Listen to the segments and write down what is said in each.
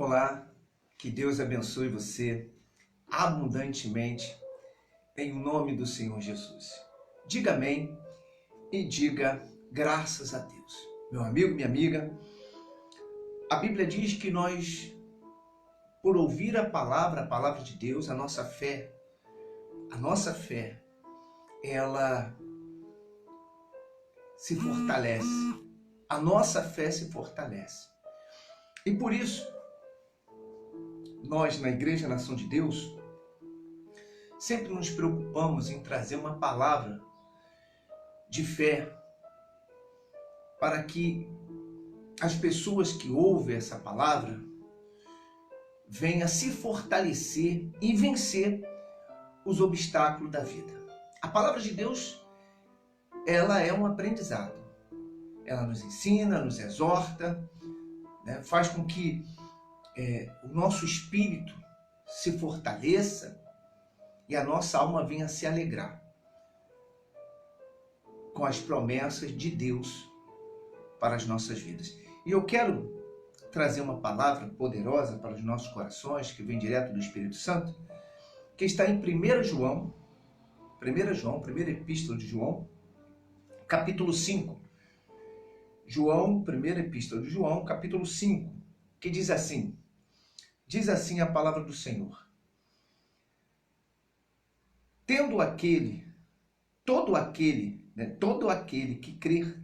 Olá, que Deus abençoe você abundantemente, em nome do Senhor Jesus. Diga amém e diga graças a Deus. Meu amigo, minha amiga, a Bíblia diz que nós, por ouvir a palavra de Deus, a nossa fé, ela se fortalece. A nossa fé se fortalece. E por isso, nós na Igreja Nação de Deus, sempre nos preocupamos em trazer uma palavra de fé para que as pessoas que ouvem essa palavra venham se fortalecer e vencer os obstáculos da vida. A palavra de Deus, ela é um aprendizado. Ela nos ensina, nos exorta, né? Faz com que o nosso espírito se fortaleça e a nossa alma venha se alegrar com as promessas de Deus para as nossas vidas. E eu quero trazer uma palavra poderosa para os nossos corações, que vem direto do Espírito Santo, que está em 1 João, primeira epístola de João, capítulo 5. Primeira epístola de João, capítulo 5, que diz assim a palavra do Senhor: todo aquele que crer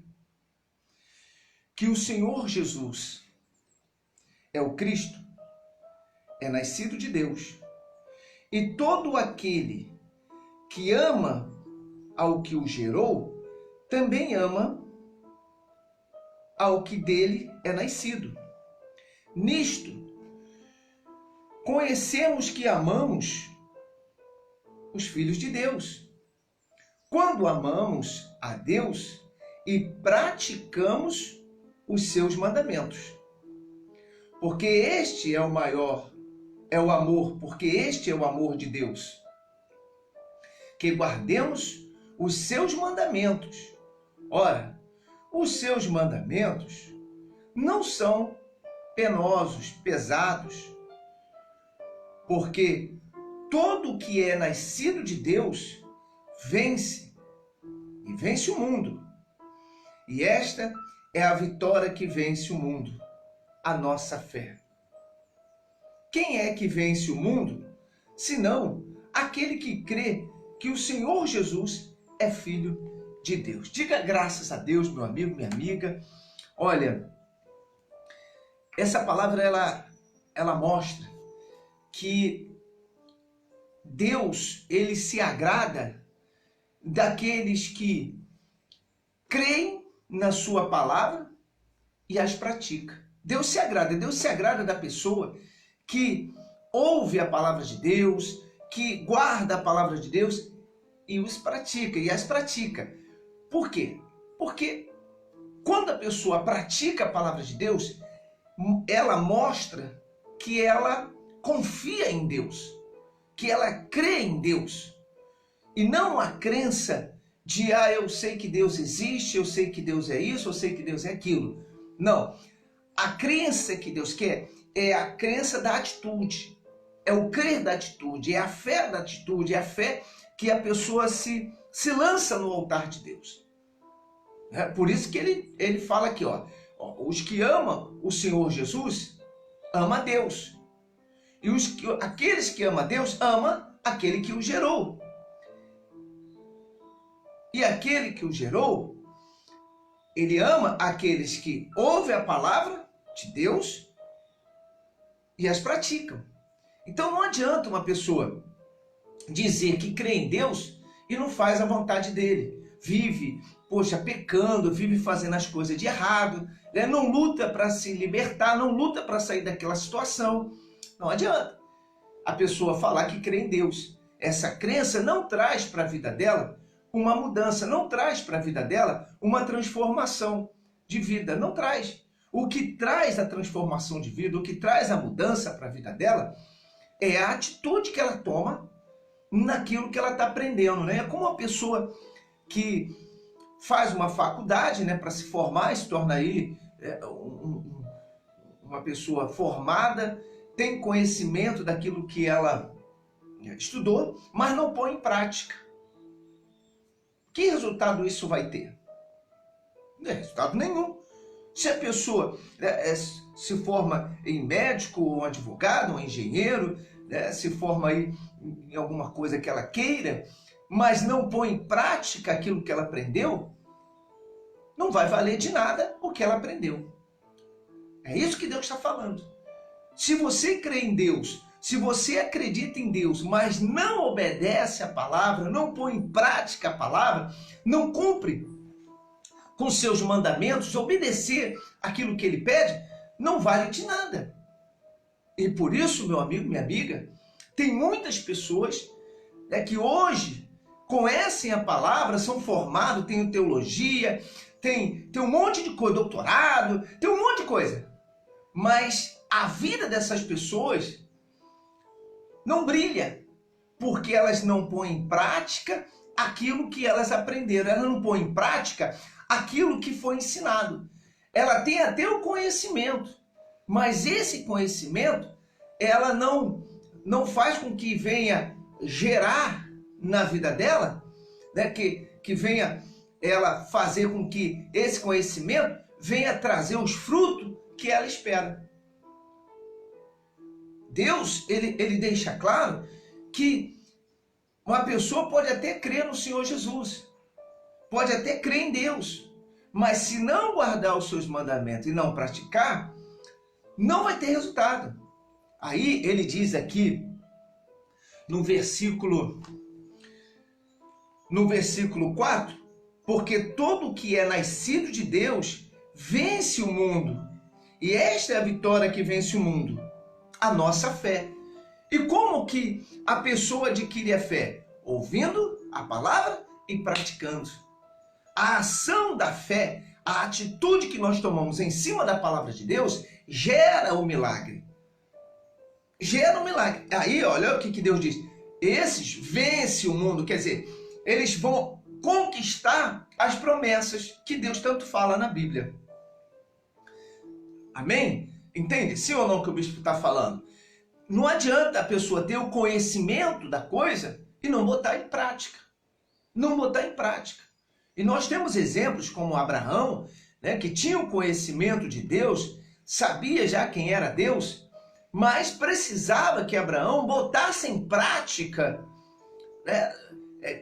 que o Senhor Jesus é o Cristo, é nascido de Deus, e todo aquele que ama ao que o gerou, também ama ao que dele é nascido. Nisto, conhecemos que amamos os filhos de Deus, quando amamos a Deus e praticamos os seus mandamentos. Porque este é o amor de Deus, que guardemos os seus mandamentos. Ora, os seus mandamentos não são penosos, pesados, porque todo que é nascido de Deus vence, e vence o mundo. E esta é a vitória que vence o mundo, a nossa fé. Quem é que vence o mundo, senão aquele que crê que o Senhor Jesus é Filho de Deus? Diga graças a Deus, meu amigo, minha amiga. Olha, essa palavra ela mostra que Deus, ele se agrada daqueles que creem na sua palavra e as pratica. Deus se agrada da pessoa que ouve a palavra de Deus, que guarda a palavra de Deus e as pratica. Por quê? Porque quando a pessoa pratica a palavra de Deus, ela mostra que ela confia em Deus, que ela crê em Deus. E não a crença de, eu sei que Deus existe, eu sei que Deus é isso, eu sei que Deus é aquilo. Não. A crença que Deus quer é a crença da atitude. É o crer da atitude, é a fé da atitude, é a fé que a pessoa se lança no altar de Deus. É por isso que ele fala aqui, os que amam o Senhor Jesus, amam a Deus. E aqueles que amam a Deus, amam aquele que o gerou. E aquele que o gerou, ele ama aqueles que ouvem a palavra de Deus e as praticam. Então não adianta uma pessoa dizer que crê em Deus e não faz a vontade dele. Vive, pecando, vive fazendo as coisas de errado, né? Não luta para se libertar, não luta para sair daquela situação. Não adianta a pessoa falar que crê em Deus. Essa crença não traz para a vida dela uma mudança, não traz para a vida dela uma transformação de vida, não traz. O que traz a transformação de vida, o que traz a mudança para a vida dela é a atitude que ela toma naquilo que ela está aprendendo, né? É como uma pessoa que faz uma faculdade, né, para se formar e se tornar aí uma uma pessoa formada, tem conhecimento daquilo que ela estudou, mas não põe em prática. Que resultado isso vai ter? Não é resultado nenhum. Se a pessoa se forma em médico, ou advogado, ou engenheiro, se forma aí em alguma coisa que ela queira, mas não põe em prática aquilo que ela aprendeu, não vai valer de nada o que ela aprendeu. É isso que Deus está falando. Se você crê em Deus, se você acredita em Deus, mas não obedece a palavra, não põe em prática a palavra, não cumpre com seus mandamentos, obedecer aquilo que ele pede, não vale de nada. E por isso, meu amigo, minha amiga, tem muitas pessoas que hoje conhecem a palavra, são formados, têm teologia, tem um monte de coisa, doutorado, tem um monte de coisa. Mas a vida dessas pessoas não brilha, porque elas não põem em prática aquilo que elas aprenderam. Elas não põem em prática aquilo que foi ensinado. Ela tem até o conhecimento, mas esse conhecimento, ela não faz com que venha gerar na vida dela, que venha ela fazer com que esse conhecimento venha trazer os frutos que ela espera. Deus, ele deixa claro que uma pessoa pode até crer no Senhor Jesus, pode até crer em Deus, mas se não guardar os seus mandamentos e não praticar, não vai ter resultado. Aí ele diz aqui, no versículo 4, porque todo que é nascido de Deus vence o mundo, e esta é a vitória que vence o mundo, a nossa fé. E como que a pessoa adquire a fé? Ouvindo a palavra e praticando. A ação da fé, a atitude que nós tomamos em cima da palavra de Deus, gera o milagre. Gera um milagre. Aí, olha o que Deus diz. Esses vencem o mundo, quer dizer, eles vão conquistar as promessas que Deus tanto fala na Bíblia. Amém? Entende? Sim ou não que o bispo está falando? Não adianta a pessoa ter o conhecimento da coisa e não botar em prática. Não botar em prática. E nós temos exemplos como Abraão, que tinha o conhecimento de Deus, sabia já quem era Deus, mas precisava que Abraão botasse em prática,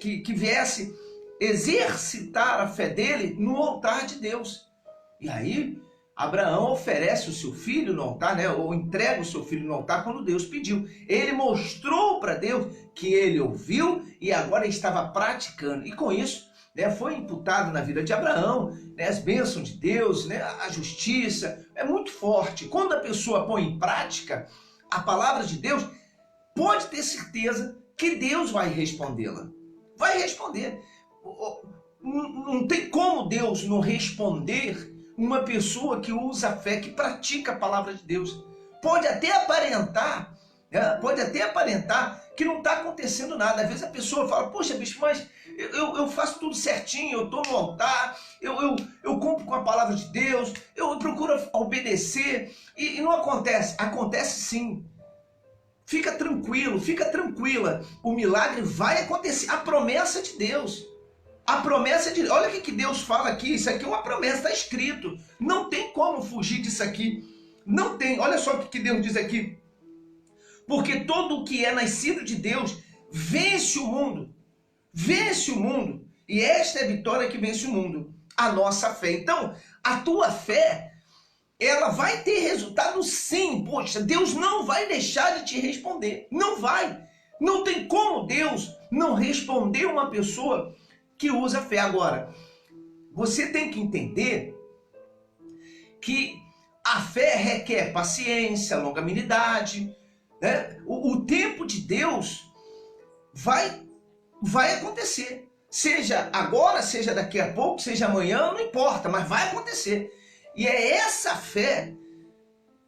que viesse exercitar a fé dele no altar de Deus. E aí, Abraão oferece o seu filho no altar, ou entrega o seu filho no altar quando Deus pediu. Ele mostrou para Deus que ele ouviu e agora estava praticando. E com isso, foi imputado na vida de Abraão, as bênçãos de Deus, a justiça. É muito forte. Quando a pessoa põe em prática a palavra de Deus, pode ter certeza que Deus vai respondê-la. Vai responder. Não tem como Deus não responder uma pessoa que usa a fé, que pratica a palavra de Deus. Pode até aparentar que não está acontecendo nada. Às vezes a pessoa fala, poxa, bicho, mas eu faço tudo certinho, eu estou no altar, eu cumpro com a palavra de Deus, eu procuro obedecer, e não acontece. Acontece sim. Fica tranquilo, fica tranquila. O milagre vai acontecer. A promessa de Deus. A promessa de... Olha o que Deus fala aqui. Isso aqui é uma promessa, está escrito. Não tem como fugir disso aqui. Não tem. Olha só o que Deus diz aqui. Porque todo o que é nascido de Deus vence o mundo. Vence o mundo. E esta é a vitória que vence o mundo. A nossa fé. Então, a tua fé, ela vai ter resultado sim. Poxa, Deus não vai deixar de te responder. Não vai. Não tem como Deus não responder uma pessoa que usa fé. Agora, você tem que entender que a fé requer paciência, longanimidade, O tempo de Deus vai acontecer. Seja agora, seja daqui a pouco, seja amanhã, não importa, mas vai acontecer. E é essa fé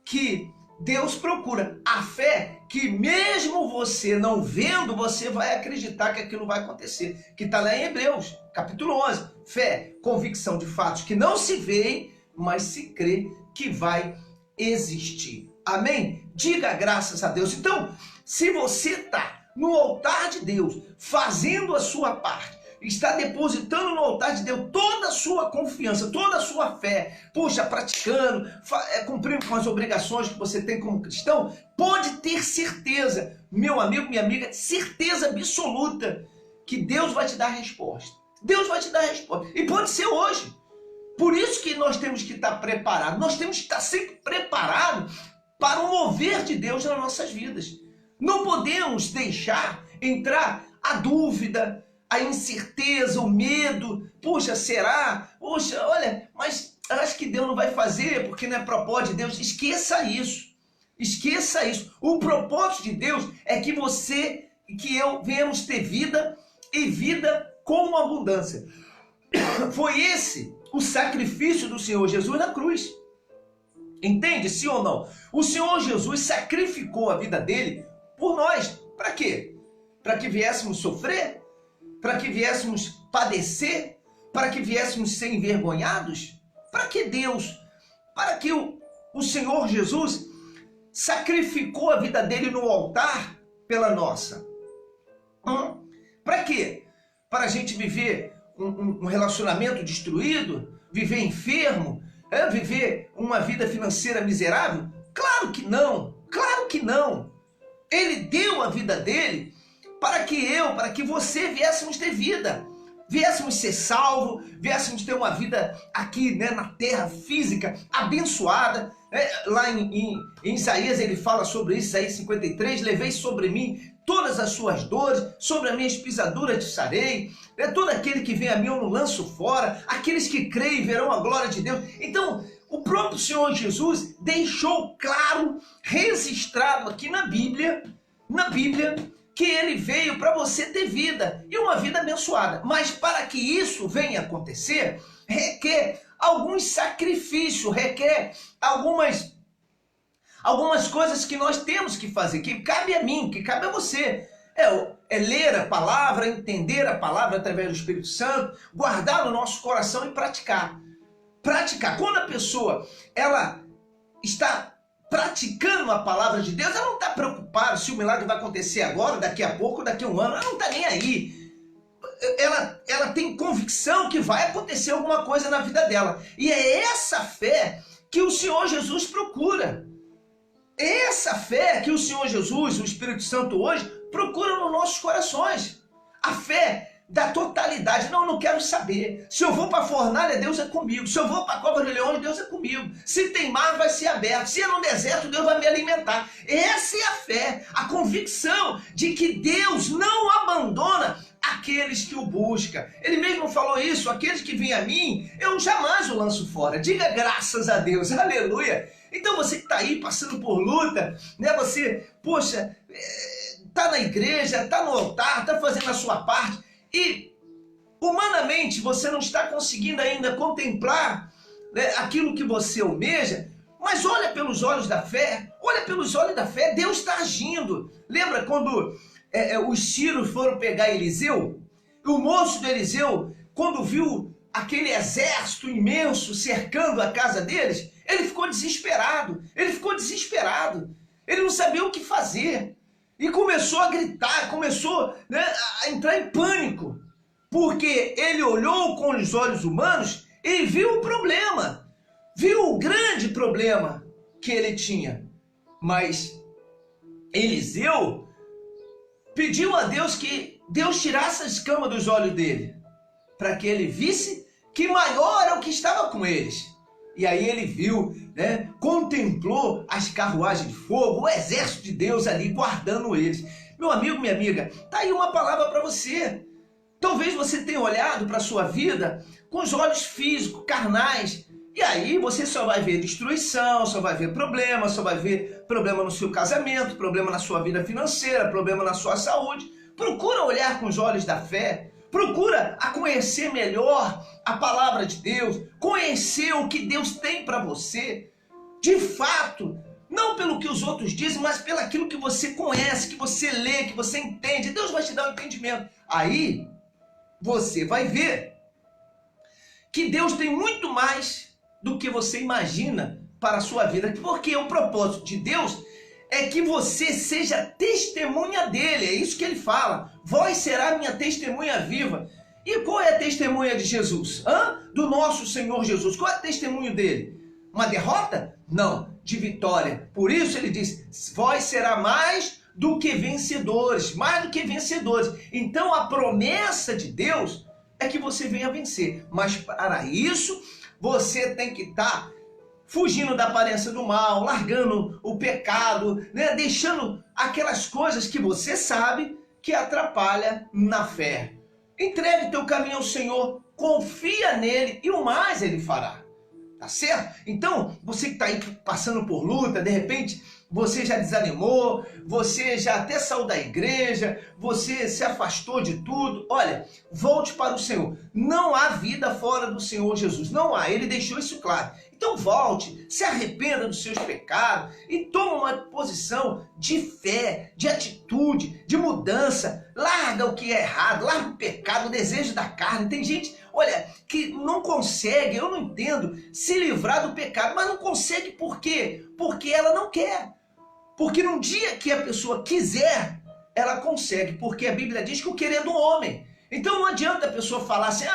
que Deus procura. A fé que mesmo você não vendo, você vai acreditar que aquilo vai acontecer. Que está lá em Hebreus, capítulo 11. Fé, convicção de fatos que não se veem, mas se crê que vai existir. Amém? Diga graças a Deus. Então, se você está no altar de Deus, fazendo a sua parte, está depositando no altar de Deus toda a sua confiança, toda a sua fé, puxa, praticando, cumprindo com as obrigações que você tem como cristão, pode ter certeza, meu amigo, minha amiga, certeza absoluta que Deus vai te dar a resposta. Deus vai te dar a resposta. E pode ser hoje. Por isso que nós temos que estar preparados. Nós temos que estar sempre preparados para o mover de Deus nas nossas vidas. Não podemos deixar entrar a dúvida, a incerteza, o medo. Puxa, será? Puxa, olha, mas acho que Deus não vai fazer porque não é propósito de Deus. Esqueça isso. Esqueça isso. O propósito de Deus é que você e que eu venhamos ter vida e vida com abundância. Foi esse o sacrifício do Senhor Jesus na cruz. Entende? Sim ou não? O Senhor Jesus sacrificou a vida dele por nós. Para quê? Para que viéssemos sofrer? Para que viéssemos padecer? Para que viéssemos ser envergonhados? Para que Deus? Para que o Senhor Jesus sacrificou a vida dele no altar pela nossa? Para quê? Para a gente viver um relacionamento destruído? Viver enfermo? Viver uma vida financeira miserável? Claro que não! Claro que não! Ele deu a vida dele para que você viéssemos ter vida. Viéssemos ser salvos, viéssemos ter uma vida aqui, né, na terra física, abençoada. Lá em Isaías ele fala sobre isso, Isaías 53, levei sobre mim todas as suas dores, sobre a minha pisadura te sarei. Todo aquele que vem a mim eu não lanço fora, aqueles que creem verão a glória de Deus. Então, o próprio Senhor Jesus deixou claro, registrado aqui na Bíblia, que ele veio para você ter vida, e uma vida abençoada. Mas para que isso venha acontecer, requer alguns sacrifícios, requer algumas coisas que nós temos que fazer, que cabe a mim, que cabe a você. É ler a palavra, entender a palavra através do Espírito Santo, guardar no nosso coração e praticar. Praticar. Quando a pessoa ela está praticando a palavra de Deus, ela não está preocupada se o milagre vai acontecer agora, daqui a pouco, daqui a um ano, ela não está nem aí. Ela tem convicção que vai acontecer alguma coisa na vida dela. E é essa fé que o Senhor Jesus procura. É essa fé que o Senhor Jesus, o Espírito Santo hoje, procura nos nossos corações. A fé da totalidade. Não, eu não quero saber. Se eu vou para a fornalha, Deus é comigo. Se eu vou para a cova de leões, Deus é comigo. Se tem mar, vai ser aberto. Se é no deserto, Deus vai me alimentar. Essa é a fé, a convicção de que Deus não abandona aqueles que o buscam. Ele mesmo falou isso, aqueles que vêm a mim, eu jamais o lanço fora. Diga graças a Deus, aleluia. Então você que está aí passando por luta, né? Você, poxa, está na igreja, está no altar, está fazendo a sua parte, e humanamente você não está conseguindo ainda contemplar, né, aquilo que você almeja, mas olha pelos olhos da fé, Deus está agindo. Lembra quando os sírios foram pegar Eliseu? O moço do Eliseu, quando viu aquele exército imenso cercando a casa deles, ele ficou desesperado, ele não sabia o que fazer. E começou a gritar, começou, né, a entrar em pânico, porque ele olhou com os olhos humanos e viu o problema, viu o grande problema que ele tinha. Mas Eliseu pediu a Deus que Deus tirasse a escama dos olhos dele, para que ele visse que maior era o que estava com eles. E aí ele viu, né, contemplou as carruagens de fogo, o exército de Deus ali guardando eles. Meu amigo, minha amiga, tá aí uma palavra para você. Talvez você tenha olhado para a sua vida com os olhos físicos, carnais, e aí você só vai ver destruição, só vai ver problema, só vai ver problema no seu casamento, problema na sua vida financeira, problema na sua saúde. Procura olhar com os olhos da fé. Procura a conhecer melhor a palavra de Deus, conhecer o que Deus tem para você, de fato, não pelo que os outros dizem, mas pelo aquilo que você conhece, que você lê, que você entende. Deus vai te dar um entendimento. Aí você vai ver que Deus tem muito mais do que você imagina para a sua vida, porque o propósito de Deus é que você seja testemunha dele, é isso que ele fala. Vós será minha testemunha viva. E qual é a testemunha de Jesus? Do nosso Senhor Jesus. Qual é o testemunho dele? Uma derrota? Não, de vitória. Por isso ele diz, vós será mais do que vencedores, mais do que vencedores. Então a promessa de Deus é que você venha vencer. Mas para isso, você tem que estar fugindo da aparência do mal, largando o pecado, né? Deixando aquelas coisas que você sabe que atrapalha na fé. Entregue teu caminho ao Senhor, confia nele e o mais ele fará. Tá certo? Então, você que está aí passando por luta, de repente você já desanimou, você já até saiu da igreja, você se afastou de tudo. Olha, volte para o Senhor. Não há vida fora do Senhor Jesus. Não há. Ele deixou isso claro. Então volte, se arrependa dos seus pecados e toma uma posição de fé, de atitude, de mudança. Larga o que é errado, larga o pecado, o desejo da carne. Tem gente, olha, que não consegue, eu não entendo, se livrar do pecado, mas não consegue por quê? Porque ela não quer. Porque no dia que a pessoa quiser, ela consegue, porque a Bíblia diz que o querer é do homem. Então não adianta a pessoa falar assim,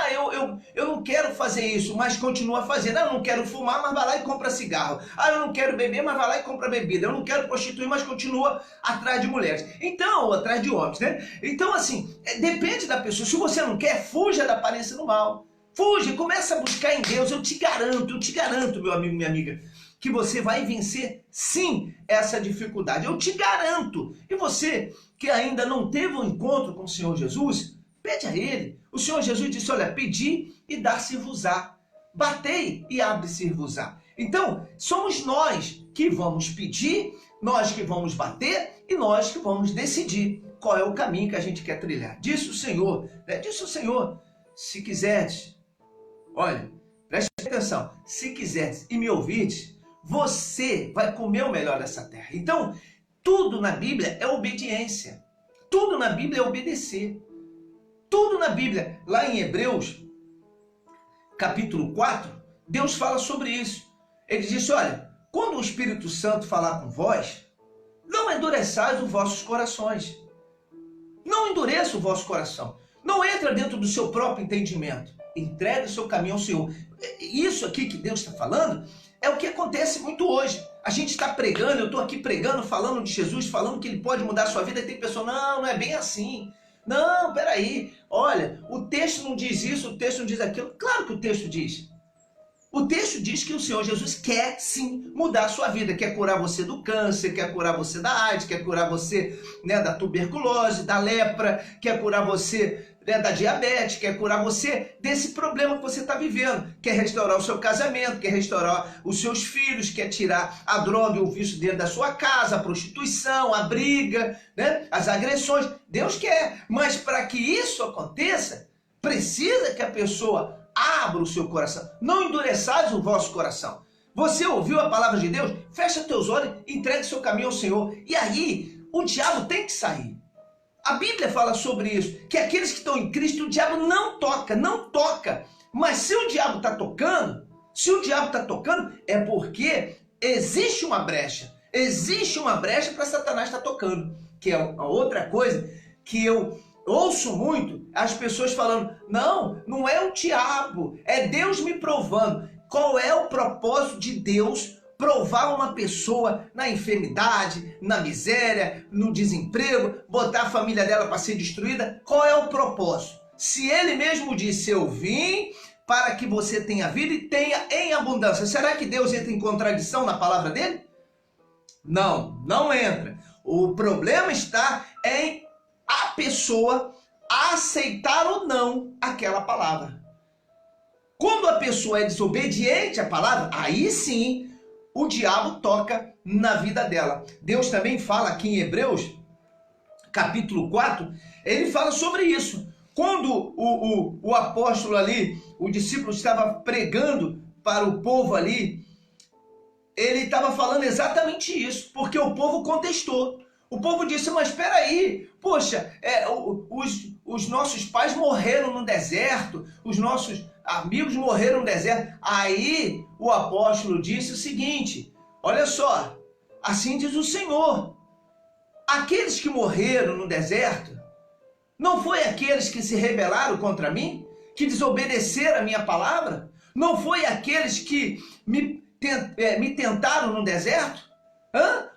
eu não quero fazer isso, mas continua fazendo. Eu não quero fumar, mas vai lá e compra cigarro. Eu não quero beber, mas vai lá e compra bebida. Eu não quero prostituir, mas continua atrás de mulheres. Então, ou atrás de homens, né? Então assim, depende da pessoa. Se você não quer, fuja da aparência do mal. Fuja, começa a buscar em Deus. Eu te garanto, meu amigo, minha amiga, que você vai vencer, sim, essa dificuldade. Eu te garanto. E você que ainda não teve um encontro com o Senhor Jesus, pede a Ele. O Senhor Jesus disse, olha, pedi e dar-se-vos-á. Batei e abre-se-vos-á. Então, somos nós que vamos pedir, nós que vamos bater e nós que vamos decidir qual é o caminho que a gente quer trilhar. Disse o Senhor, né? Disse o Senhor, se quiseres, olha, preste atenção, se quiseres e me ouvirdes, você vai comer o melhor dessa terra. Então, tudo na Bíblia é obediência. Tudo na Bíblia é obedecer. Tudo na Bíblia. Lá em Hebreus, capítulo 4, Deus fala sobre isso. Ele diz, olha, quando o Espírito Santo falar com vós, não endureçais os vossos corações. Não endureça o vosso coração. Não entra dentro do seu próprio entendimento. Entregue o seu caminho ao Senhor. Isso aqui que Deus está falando é o que acontece muito hoje. A gente está pregando, eu estou aqui pregando, falando de Jesus, falando que ele pode mudar a sua vida, e tem pessoa, não é bem assim. Não, peraí, olha, o texto não diz isso, o texto não diz aquilo. Claro que o texto diz. O texto diz que o Senhor Jesus quer sim mudar a sua vida, quer curar você do câncer, quer curar você da AIDS, quer curar você, né, da tuberculose, da lepra, quer curar você, né, da diabetes, quer curar você desse problema que você está vivendo, quer restaurar o seu casamento, quer restaurar os seus filhos, quer tirar a droga e o vício dentro da sua casa, a prostituição, a briga, né, as agressões. Deus quer, mas para que isso aconteça, precisa que a pessoa abra o seu coração. Não endureçais o vosso coração. Você ouviu a palavra de Deus? Fecha teus olhos e entregue seu caminho ao Senhor. E aí, o diabo tem que sair. A Bíblia fala sobre isso, que aqueles que estão em Cristo, o diabo não toca. Mas se o diabo está tocando, é porque existe uma brecha. Existe uma brecha para Satanás estar tocando. Que é a outra coisa que eu ouço muito as pessoas falando, não é o diabo, é Deus me provando. Qual é o propósito de Deus provar uma pessoa na enfermidade, na miséria, no desemprego, botar a família dela para ser destruída? Qual é o propósito? Se ele mesmo disse, eu vim para que você tenha vida e tenha em abundância, será que Deus entra em contradição na palavra dele? Não entra. O problema está em a pessoa aceitar ou não aquela palavra. Quando a pessoa é desobediente à palavra, aí sim o diabo toca na vida dela. Deus também fala aqui em Hebreus, capítulo 4, ele fala sobre isso. Quando o apóstolo ali, o discípulo estava pregando para o povo ali, ele estava falando exatamente isso, porque o povo contestou. O povo disse, mas espera aí, poxa, os nossos pais morreram no deserto, os nossos amigos morreram no deserto. Aí o apóstolo disse o seguinte, olha só, assim diz o Senhor, aqueles que morreram no deserto, não foi aqueles que se rebelaram contra mim, que desobedeceram a minha palavra? Não foi aqueles que me tentaram no deserto?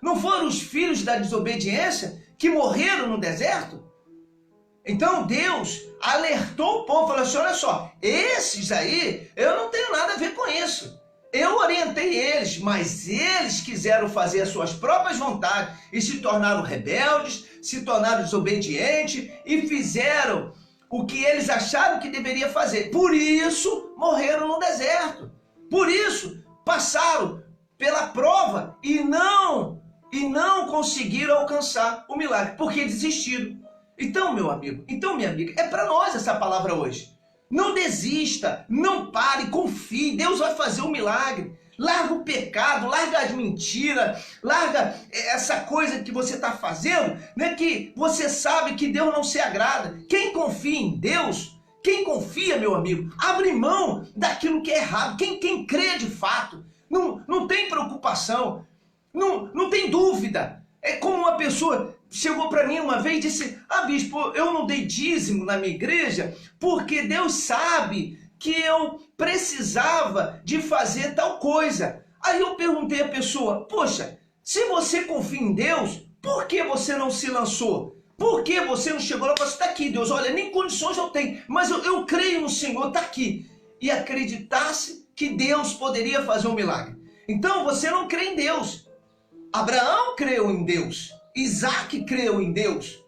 Não foram os filhos da desobediência que morreram no deserto? Então Deus alertou o povo, falou assim, olha só, esses aí, eu não tenho nada a ver com isso. Eu orientei eles, mas eles quiseram fazer as suas próprias vontades e se tornaram rebeldes, se tornaram desobedientes e fizeram o que eles acharam que deveria fazer. Por isso morreram no deserto. Por isso passaram pela prova e não conseguiram alcançar o milagre, porque desistiram. Então, meu amigo, então, minha amiga, é para nós essa palavra hoje. Não desista, não pare, confie, Deus vai fazer um milagre. Larga o pecado, larga as mentiras, larga essa coisa que você está fazendo, né, que você sabe que Deus não se agrada. Quem confia em Deus, quem confia, meu amigo, abre mão daquilo que é errado. Quem crê de fato, não tem preocupação, não tem dúvida. É como uma pessoa chegou para mim uma vez e disse, bispo, eu não dei dízimo na minha igreja porque Deus sabe que eu precisava de fazer tal coisa. Aí eu perguntei à pessoa, poxa, se você confia em Deus, por que você não se lançou? Por que você não chegou lá e falou, está aqui, Deus, olha, nem condições eu tenho, mas eu creio no Senhor, está aqui. E acreditasse que Deus poderia fazer um milagre. Então você não crê em Deus. Abraão creu em Deus, Isaac creu em Deus.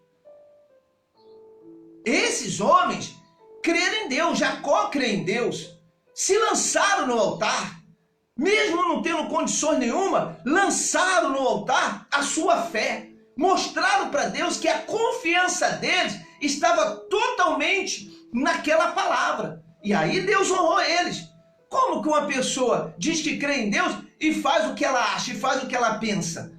Esses homens creram em Deus, Jacó crê em Deus, se lançaram no altar, mesmo não tendo condições nenhuma, lançaram no altar a sua fé, mostraram para Deus que a confiança deles estava totalmente naquela palavra, e aí Deus honrou eles. Como que uma pessoa diz que crê em Deus e faz o que ela acha, e faz o que ela pensa?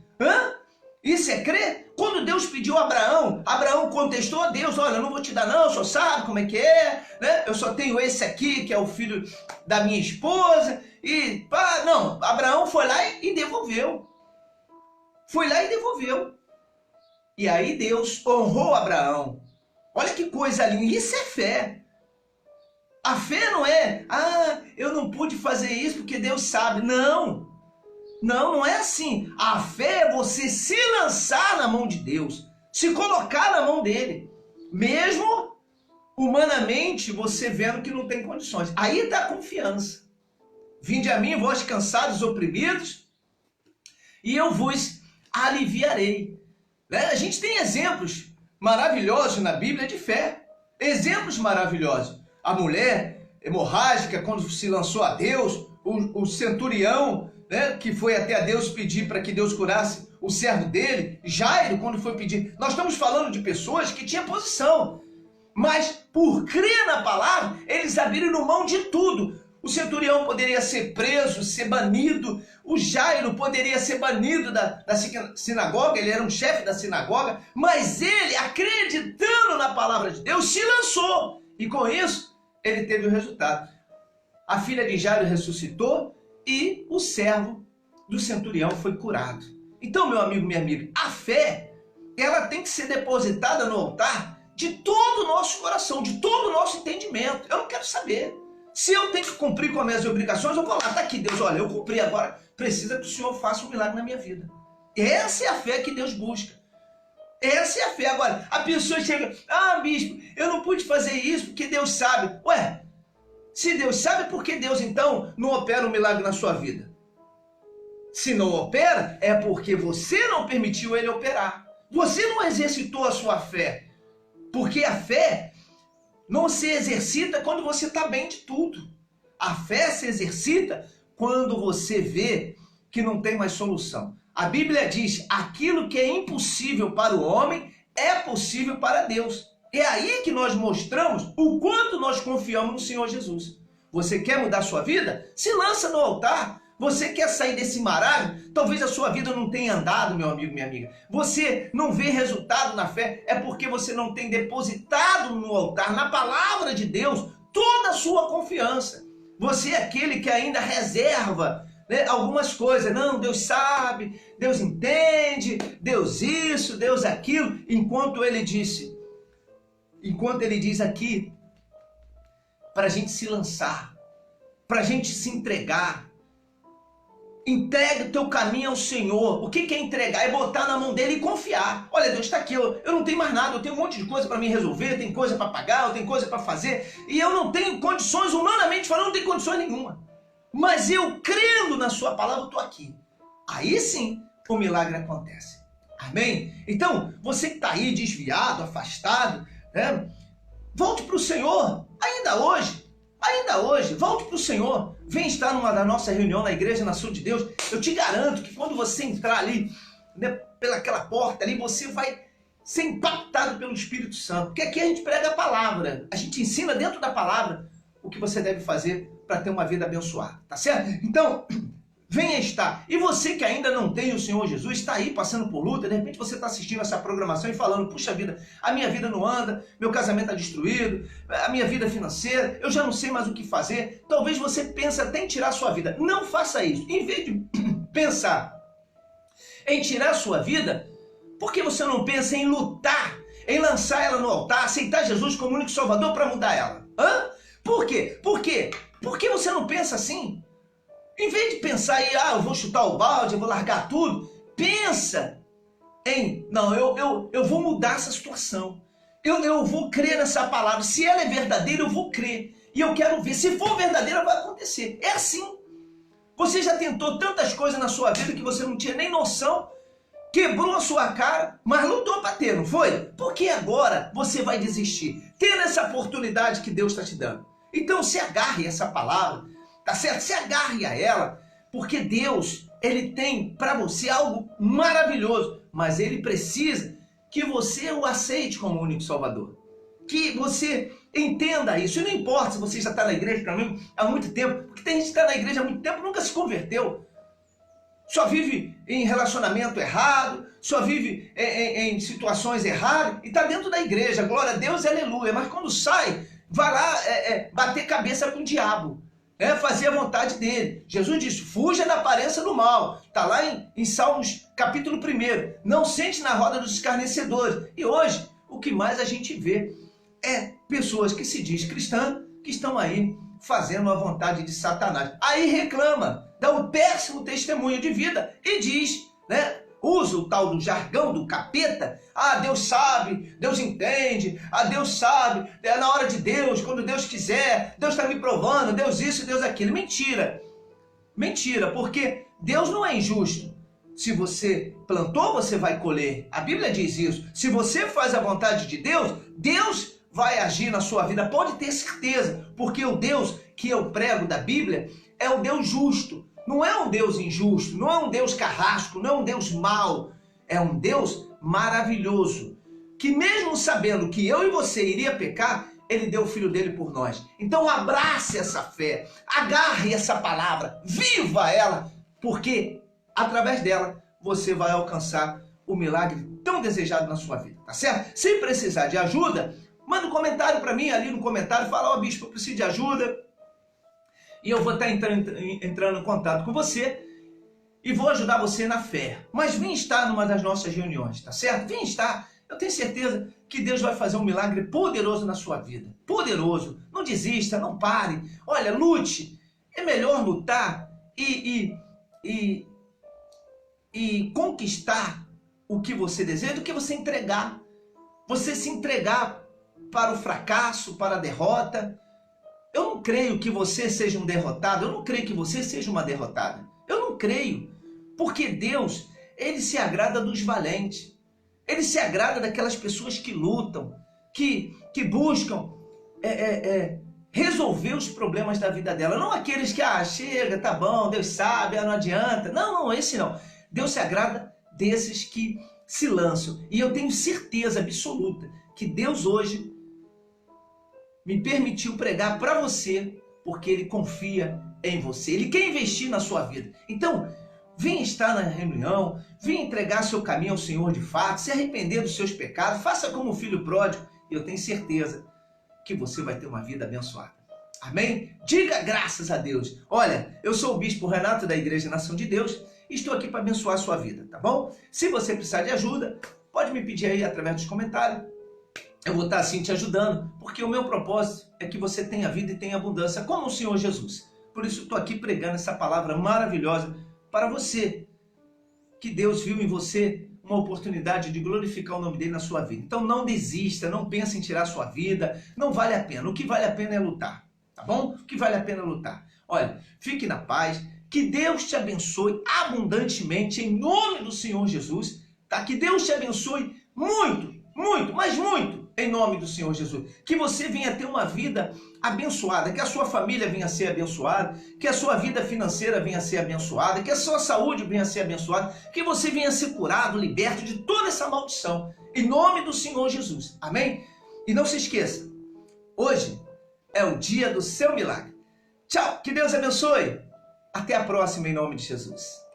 Isso é crer? Quando Deus pediu a Abraão, Abraão contestou a Deus, olha, eu não vou te dar não, o senhor sabe como é que é, né? Eu só tenho esse aqui, que é o filho da minha esposa, e pá, não, Abraão foi lá e devolveu. Foi lá e devolveu. E aí Deus honrou Abraão. Olha que coisa linda, isso é fé. A fé não é, eu não pude fazer isso porque Deus sabe. Não, não é assim. A fé é você se lançar na mão de Deus, se colocar na mão dele, mesmo humanamente você vendo que não tem condições. Aí está a confiança. Vinde a mim, vós cansados, oprimidos, e eu vos aliviarei. A gente tem exemplos maravilhosos na Bíblia de fé. Exemplos maravilhosos. A mulher hemorrágica, quando se lançou a Deus, o centurião, né, que foi até a Deus pedir para que Deus curasse o servo dele, Jairo, quando foi pedir. Nós estamos falando de pessoas que tinham posição, mas por crer na palavra, eles abriram mão de tudo. O centurião poderia ser preso, ser banido, o Jairo poderia ser banido da sinagoga, ele era um chefe da sinagoga, mas ele, acreditando na palavra de Deus, se lançou, e com isso, ele teve o resultado. A filha de Jairo ressuscitou e o servo do centurião foi curado. Então, meu amigo, minha amiga, a fé, ela tem que ser depositada no altar de todo o nosso coração, de todo o nosso entendimento. Eu não quero saber. Se eu tenho que cumprir com as minhas obrigações, eu vou lá, tá aqui, Deus, olha, eu cumpri agora, precisa que o Senhor faça um milagre na minha vida. Essa é a fé que Deus busca. Essa é a fé. Agora, a pessoa chega, bispo, eu não pude fazer isso porque Deus sabe. Ué, se Deus sabe, por que Deus então não opera um milagre na sua vida? Se não opera, é porque você não permitiu ele operar. Você não exercitou a sua fé. Porque a fé não se exercita quando você está bem de tudo. A fé se exercita quando você vê que não tem mais solução. A Bíblia diz, aquilo que é impossível para o homem é possível para Deus. É aí que nós mostramos o quanto nós confiamos no Senhor Jesus. Você quer mudar sua vida? Se lança no altar. Você quer sair desse marasmo? Talvez a sua vida não tenha andado, meu amigo, minha amiga. Você não vê resultado na fé, é porque você não tem depositado no altar, na palavra de Deus, toda a sua confiança. Você é aquele que ainda reserva, né, algumas coisas. Não, Deus sabe, Deus entende, Deus isso, Deus aquilo. Enquanto ele diz aqui, para a gente se lançar, para a gente se entregar. Entregue o teu caminho ao Senhor. O que é entregar? É botar na mão dele e confiar. Olha, Deus está aqui, eu não tenho mais nada, eu tenho um monte de coisa para me resolver, tem coisa para pagar, eu tenho coisa para fazer, e eu não tenho condições, humanamente falando, não tenho condições nenhuma. Mas eu, crendo na sua palavra, estou aqui. Aí sim, o milagre acontece. Amém? Então, você que está aí desviado, afastado, né? Volte para o Senhor, ainda hoje, volte para o Senhor. Vem estar numa da nossa reunião na Igreja Nação de Deus. Eu te garanto que quando você entrar ali, né, pelaquela porta ali, você vai ser impactado pelo Espírito Santo. Porque aqui a gente prega a palavra, a gente ensina dentro da palavra o que você deve fazer para ter uma vida abençoada, tá certo? Então, venha estar. E você que ainda não tem o Senhor Jesus, está aí passando por luta, de repente você está assistindo essa programação e falando, puxa vida, a minha vida não anda, meu casamento está destruído, a minha vida financeira, eu já não sei mais o que fazer. Talvez você pense até em tirar a sua vida. Não faça isso. Em vez de pensar em tirar a sua vida, por que você não pensa em lutar, em lançar ela no altar, aceitar Jesus como único Salvador para mudar ela? Hã? Por quê? Por quê? Por que você não pensa assim? Em vez de pensar aí, eu vou chutar o balde, eu vou largar tudo, pensa em, não, eu vou mudar essa situação. Eu vou crer nessa palavra. Se ela é verdadeira, eu vou crer. E eu quero ver. Se for verdadeira, vai acontecer. É assim. Você já tentou tantas coisas na sua vida que você não tinha nem noção, quebrou a sua cara, mas lutou para ter, não foi? Porque agora você vai desistir. Tendo essa oportunidade que Deus está te dando. Então se agarre a essa palavra, tá certo? Se agarre a ela, porque Deus, ele tem para você algo maravilhoso, mas ele precisa que você o aceite como único Salvador. Que você entenda isso. E não importa se você já está na igreja também há muito tempo, porque tem gente que está na igreja há muito tempo e nunca se converteu. Só vive em relacionamento errado, só vive em situações erradas e está dentro da igreja. Glória a Deus e aleluia. Mas quando sai, vai lá bater cabeça com o diabo. Fazer a vontade dele. Jesus disse, fuja da aparência do mal. Está lá em Salmos capítulo 1. Não sente na roda dos escarnecedores. E hoje, o que mais a gente vê é pessoas que se diz cristã, que estão aí fazendo a vontade de Satanás. Aí reclama, dá um péssimo testemunho de vida e diz, né? Usa o tal do jargão do capeta. Deus sabe, Deus entende, Deus sabe, é na hora de Deus, quando Deus quiser, Deus está me provando, Deus isso, Deus aquilo. Mentira, mentira, porque Deus não é injusto. Se você plantou, você vai colher. A Bíblia diz isso. Se você faz a vontade de Deus, Deus vai agir na sua vida, pode ter certeza, porque o Deus que eu prego da Bíblia é o Deus justo. Não é um Deus injusto, não é um Deus carrasco, não é um Deus mau. É um Deus maravilhoso, que mesmo sabendo que eu e você iria pecar, ele deu o Filho dele por nós. Então abrace essa fé, agarre essa palavra, viva ela, porque através dela você vai alcançar o milagre tão desejado na sua vida, tá certo? Se precisar de ajuda, manda um comentário para mim ali no comentário, fala, bispo, eu preciso de ajuda. E eu vou estar entrando em contato com você e vou ajudar você na fé. Mas vem estar numa das nossas reuniões, tá certo? Vem estar. Eu tenho certeza que Deus vai fazer um milagre poderoso na sua vida. Poderoso. Não desista, não pare. Olha, lute. É melhor lutar e conquistar o que você deseja do que você entregar. Você se entregar para o fracasso, para a derrota. Eu não creio que você seja um derrotado, eu não creio que você seja uma derrotada. Eu não creio, porque Deus, ele se agrada dos valentes. Ele se agrada daquelas pessoas que lutam, que buscam resolver os problemas da vida dela. Não aqueles que, chega, tá bom, Deus sabe, não adianta. Não, esse não. Deus se agrada desses que se lançam. E eu tenho certeza absoluta que Deus hoje me permitiu pregar para você, porque ele confia em você. Ele quer investir na sua vida. Então, vem estar na reunião, vem entregar seu caminho ao Senhor de fato, se arrepender dos seus pecados, faça como o filho pródigo, e eu tenho certeza que você vai ter uma vida abençoada. Amém? Diga graças a Deus. Olha, eu sou o Bispo Renato da Igreja Nação de Deus e estou aqui para abençoar a sua vida, tá bom? Se você precisar de ajuda, pode me pedir aí através dos comentários. Eu vou estar assim te ajudando, porque o meu propósito é que você tenha vida e tenha abundância, como o Senhor Jesus. Por isso estou aqui pregando essa palavra maravilhosa para você, que Deus viu em você uma oportunidade de glorificar o nome dele na sua vida. Então não desista, não pense em tirar a sua vida, não vale a pena. O que vale a pena é lutar, tá bom? O que vale a pena é lutar. Olha, fique na paz, que Deus te abençoe abundantemente em nome do Senhor Jesus, tá? Que Deus te abençoe muito, muito, mas muito, em nome do Senhor Jesus. Que você venha ter uma vida abençoada, que a sua família venha a ser abençoada, que a sua vida financeira venha a ser abençoada, que a sua saúde venha a ser abençoada, que você venha a ser curado, liberto de toda essa maldição, em nome do Senhor Jesus. Amém? E não se esqueça, hoje é o dia do seu milagre. Tchau, que Deus abençoe. Até a próxima, em nome de Jesus.